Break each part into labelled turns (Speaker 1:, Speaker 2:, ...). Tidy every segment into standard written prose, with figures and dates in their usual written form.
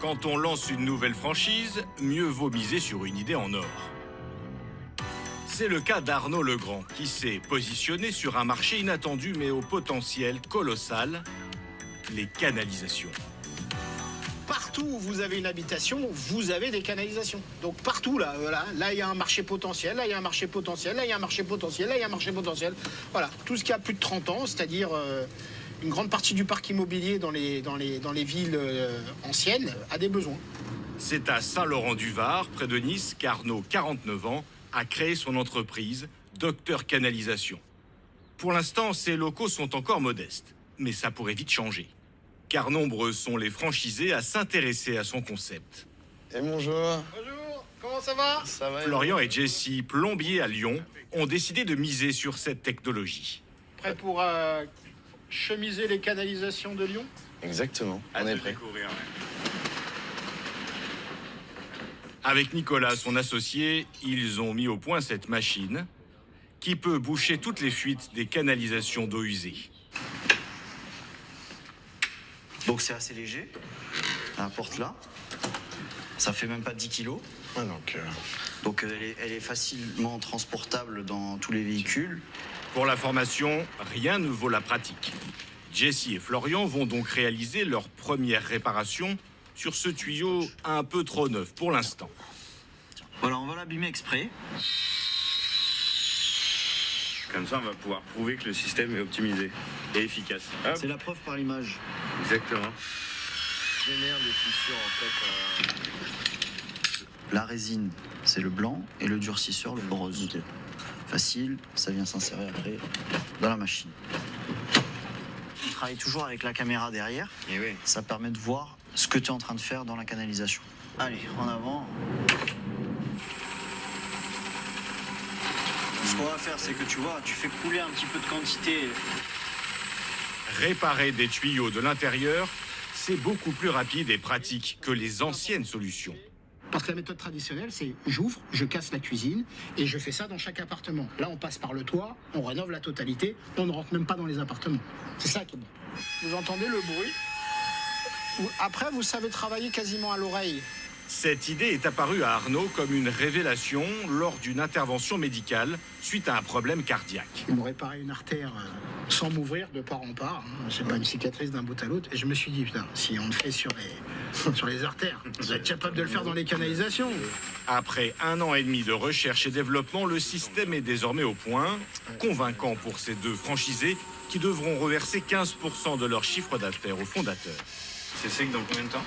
Speaker 1: Quand on lance une nouvelle franchise, mieux vaut miser sur une idée en or. C'est le cas d'Arnaud Legrand, qui s'est positionné sur un marché inattendu mais au potentiel colossal, les canalisations.
Speaker 2: Partout où vous avez une habitation, vous avez des canalisations. Donc partout, là, voilà, là il y a un marché potentiel, là il y a un marché potentiel, là il y a un marché potentiel, là il y a un marché potentiel. Voilà, tout ce qui a plus de 30 ans, c'est-à-dire une grande partie du parc immobilier dans les villes anciennes a des besoins.
Speaker 1: C'est à Saint-Laurent-du-Var, près de Nice, qu'Arnaud, 49 ans, a créé son entreprise, Docteur Canalisation. Pour l'instant, ses locaux sont encore modestes, mais ça pourrait vite changer. Car nombreux sont les franchisés à s'intéresser à son concept.
Speaker 3: Et bonjour.
Speaker 2: Bonjour, comment ça va?
Speaker 3: Ça va?
Speaker 1: Florian et Jessie, plombiers à Lyon, ont décidé de miser sur cette technologie.
Speaker 2: Prêt pour chemiser les canalisations de Lyon?
Speaker 3: Exactement, on est prêt.
Speaker 1: Avec Nicolas, son associé, ils ont mis au point cette machine qui peut boucher toutes les fuites des canalisations d'eau usée.
Speaker 4: Donc c'est assez léger, elle apporte là, ça fait même pas 10 kilos.
Speaker 3: Ah,
Speaker 4: Donc elle est facilement transportable dans tous les véhicules.
Speaker 1: Pour la formation, rien ne vaut la pratique. Jessie et Florian vont donc réaliser leur première réparation sur ce tuyau un peu trop neuf pour l'instant.
Speaker 4: Voilà, on va l'abîmer exprès.
Speaker 5: Comme ça, on va pouvoir prouver que le système est optimisé et efficace. Hop.
Speaker 4: C'est la preuve par l'image.
Speaker 5: Exactement.
Speaker 3: Génère des fissures en fait.
Speaker 4: La résine, c'est le blanc et le durcisseur, le rose. Okay. Facile, ça vient s'insérer après dans la machine. On travaille toujours avec la caméra derrière.
Speaker 5: Et oui.
Speaker 4: Ça permet de voir ce que tu es en train de faire dans la canalisation. Allez, en avant. Ce qu'on va faire, c'est que tu vois, tu fais couler un petit peu de quantité.
Speaker 1: Réparer des tuyaux de l'intérieur, c'est beaucoup plus rapide et pratique que les anciennes solutions.
Speaker 2: Parce que la méthode traditionnelle, c'est j'ouvre, je casse la cuisine et je fais ça dans chaque appartement. Là, on passe par le toit, on rénove la totalité, on ne rentre même pas dans les appartements. C'est ça qui est bon. Vous entendez le bruit? Après, vous savez travailler quasiment à l'oreille.
Speaker 1: Cette idée est apparue à Arnaud comme une révélation lors d'une intervention médicale suite à un problème cardiaque.
Speaker 2: Ils m'ont réparé une artère sans m'ouvrir de part en part. C'est pas une cicatrice d'un bout à l'autre. Et je me suis dit, putain, si on le fait sur les artères, on va être capable de le faire dans les canalisations.
Speaker 1: Après 1 an et demi de recherche et développement, le système est désormais au point, convaincant pour ces deux franchisés qui devront reverser 15% de leur chiffre d'affaires aux fondateurs.
Speaker 5: C'est sec dans combien de temps?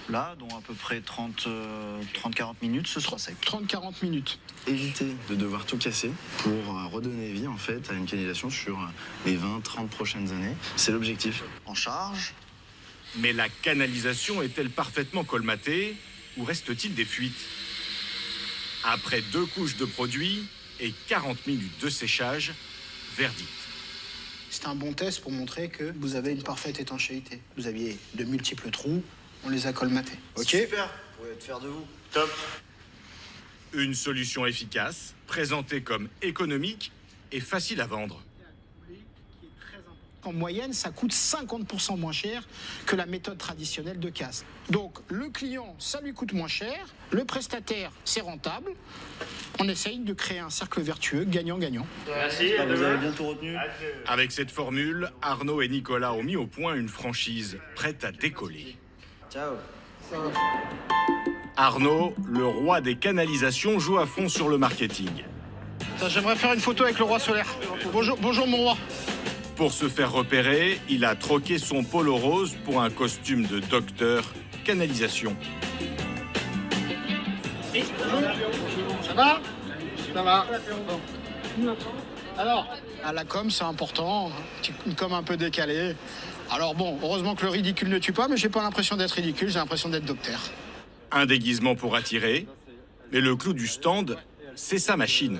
Speaker 4: Là, dans à peu près 30-40 minutes, ce sera sec.
Speaker 2: 30-40 minutes.
Speaker 3: Éviter de devoir tout casser pour redonner vie en fait à une canalisation sur les 20-30 prochaines années. C'est l'objectif.
Speaker 4: En charge.
Speaker 1: Mais la canalisation est-elle parfaitement colmatée ou reste-t-il des fuites? Après 2 couches de produit et 40 minutes de séchage, verdict.
Speaker 2: C'est un bon test pour montrer que vous avez une parfaite étanchéité. Vous aviez de multiples trous. On les a colmatés. Ok.
Speaker 4: Super, vous pouvez être fiers de vous.
Speaker 1: Top. Une solution efficace, présentée comme économique et facile à vendre.
Speaker 2: En moyenne, ça coûte 50% moins cher que la méthode traditionnelle de casse. Donc, le client, ça lui coûte moins cher. Le prestataire, c'est rentable. On essaye de créer un cercle vertueux, gagnant-gagnant.
Speaker 5: Merci.
Speaker 4: Vous avez bien tout retenu.
Speaker 1: Avec cette formule, Arnaud et Nicolas ont mis au point une franchise prête à décoller.
Speaker 4: Ciao.
Speaker 1: Arnaud, le roi des canalisations, joue à fond sur le marketing.
Speaker 2: J'aimerais faire une photo avec le roi solaire. Bonjour mon roi.
Speaker 1: Pour se faire repérer, il a troqué son polo rose pour un costume de docteur canalisation.
Speaker 2: Ça va? Ça va. Alors, à la com, c'est important. Une com un peu décalée. Alors bon, heureusement que le ridicule ne tue pas, mais j'ai pas l'impression d'être ridicule, j'ai l'impression d'être docteur.
Speaker 1: Un déguisement pour attirer, mais le clou du stand, c'est sa machine,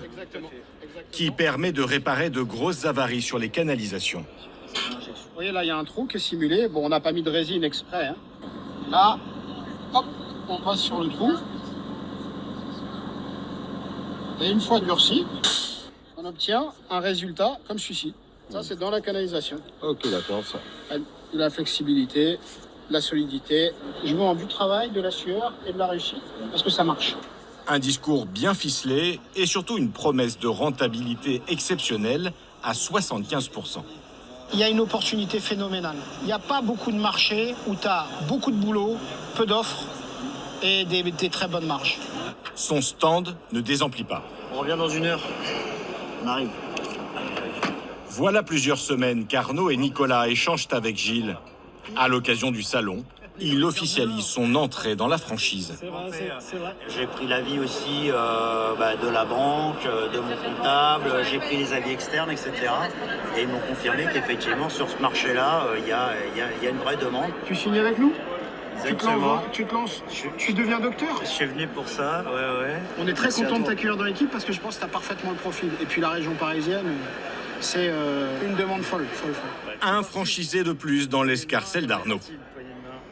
Speaker 1: qui permet de réparer de grosses avaries sur les canalisations.
Speaker 2: Vous voyez, là, il y a un trou qui est simulé. Bon, on n'a pas mis de résine exprès. Hein. Là, hop, on passe sur le trou. Et une fois durci, on obtient un résultat comme celui-ci. Ça, c'est dans la canalisation.
Speaker 3: Ok, d'accord, ça.
Speaker 2: De la flexibilité. de la solidité. Je veux en vue de travail, de la sueur et de la réussite, parce que ça marche.
Speaker 1: Un discours bien ficelé et surtout une promesse de rentabilité exceptionnelle à 75%.
Speaker 2: Il y a une opportunité phénoménale. Il n'y a pas beaucoup de marchés où tu as beaucoup de boulot, peu d'offres et des très bonnes marges.
Speaker 1: Son stand ne désemplit pas.
Speaker 4: On revient dans 1 heure. On arrive.
Speaker 1: Voilà plusieurs semaines qu'Arnaud et Nicolas échangent avec Gilles. À l'occasion du salon, il officialise son entrée dans la franchise.
Speaker 2: C'est vrai.
Speaker 6: J'ai pris l'avis aussi de la banque, de mon comptable, j'ai pris les avis externes, etc. Et ils m'ont confirmé qu'effectivement, sur ce marché-là, il y a une vraie demande.
Speaker 2: Tu signes avec nous ?
Speaker 6: Exactement.
Speaker 2: Tu te lances, tu deviens docteur ?
Speaker 6: Je suis venu pour ça, ouais.
Speaker 2: On est très content de t'accueillir dans l'équipe parce que je pense que tu as parfaitement le profil. Et puis la région parisienne, c'est une demande folle.
Speaker 1: Un franchisé de plus dans l'escarcelle d'Arnaud.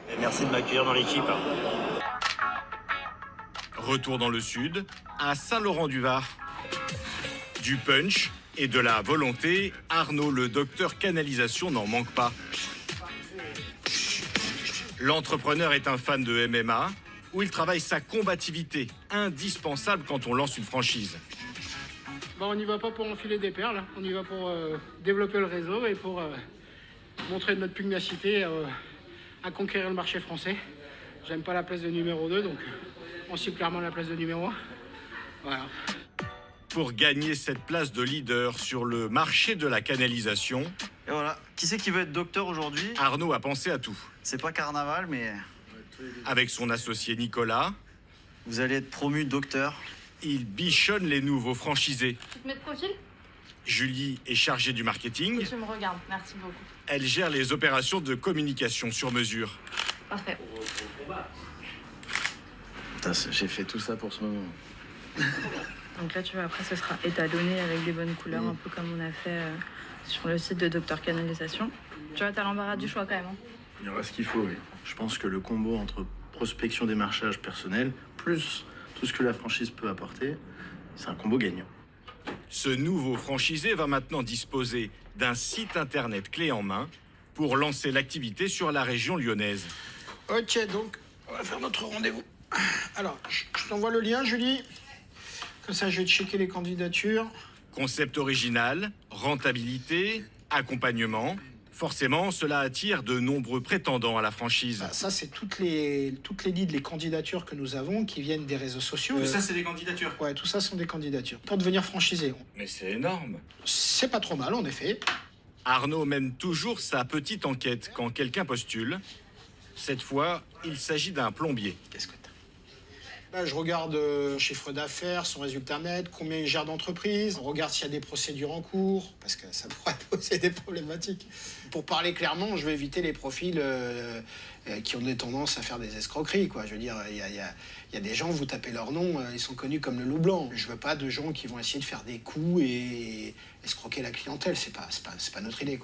Speaker 6: Et merci de m'accueillir dans l'équipe.
Speaker 1: Retour dans le sud, à Saint-Laurent-du-Var. Du punch et de la volonté, Arnaud le docteur canalisation n'en manque pas. L'entrepreneur est un fan de MMA, où il travaille sa combativité, indispensable quand on lance une franchise.
Speaker 2: On n'y va pas pour enfiler des perles, on y va pour développer le réseau et pour montrer notre pugnacité à conquérir le marché français. J'aime pas la place de numéro 2, donc on cible clairement la place de numéro 1. Voilà.
Speaker 1: Pour gagner cette place de leader sur le marché de la canalisation,
Speaker 4: Et voilà. Qui c'est qui veut être docteur aujourd'hui?
Speaker 1: Arnaud a pensé à tout.
Speaker 4: C'est pas carnaval, mais
Speaker 1: Avec son associé Nicolas,
Speaker 4: vous allez être promu docteur.
Speaker 1: il bichonne les nouveaux franchisés.
Speaker 7: Tu te mets de profil?
Speaker 1: Julie est chargée du marketing.
Speaker 7: Tu me regardes, merci beaucoup.
Speaker 1: Elle gère les opérations de communication sur mesure.
Speaker 7: Parfait.
Speaker 3: Putain, j'ai fait tout ça pour ce moment.
Speaker 8: Donc là, tu vois, après, ce sera étalonné avec des bonnes couleurs, un peu comme on a fait sur le site de Docteur Canalisation. Tu vois, t'as l'embarras du choix quand même. Hein.
Speaker 3: Il y aura ce qu'il faut, oui. Je pense que le combo entre prospection, démarchage personnel, plus tout ce que la franchise peut apporter, c'est un combo gagnant.
Speaker 1: Ce nouveau franchisé va maintenant disposer d'un site internet clé en main pour lancer l'activité sur la région lyonnaise.
Speaker 2: Ok, donc on va faire notre rendez-vous. Alors, je t'envoie le lien, Julie. Comme ça, je vais checker les candidatures.
Speaker 1: Concept original, rentabilité, accompagnement. Forcément, cela attire de nombreux prétendants à la franchise.
Speaker 2: Ça, c'est toutes les leads, les candidatures que nous avons qui viennent des réseaux sociaux.
Speaker 1: c'est des candidatures.
Speaker 2: Ouais, tout ça sont des candidatures. Pour devenir franchisé,
Speaker 1: Mais c'est énorme.
Speaker 2: c'est pas trop mal, en effet.
Speaker 1: Arnaud mène toujours sa petite enquête quand quelqu'un postule. Cette fois, il s'agit d'un plombier.
Speaker 2: Qu'est-ce que t'as? Là, je regarde chiffre d'affaires, son résultat net, combien il gère d'entreprises. On regarde s'il y a des procédures en cours, parce que ça pourrait poser des problématiques. Pour parler clairement, je vais éviter les profils qui ont des tendances à faire des escroqueries, quoi. Je veux dire, il y a des gens, vous tapez leur nom, ils sont connus comme le loup blanc. Je veux pas de gens qui vont essayer de faire des coups et escroquer la clientèle. C'est pas notre idée, quoi.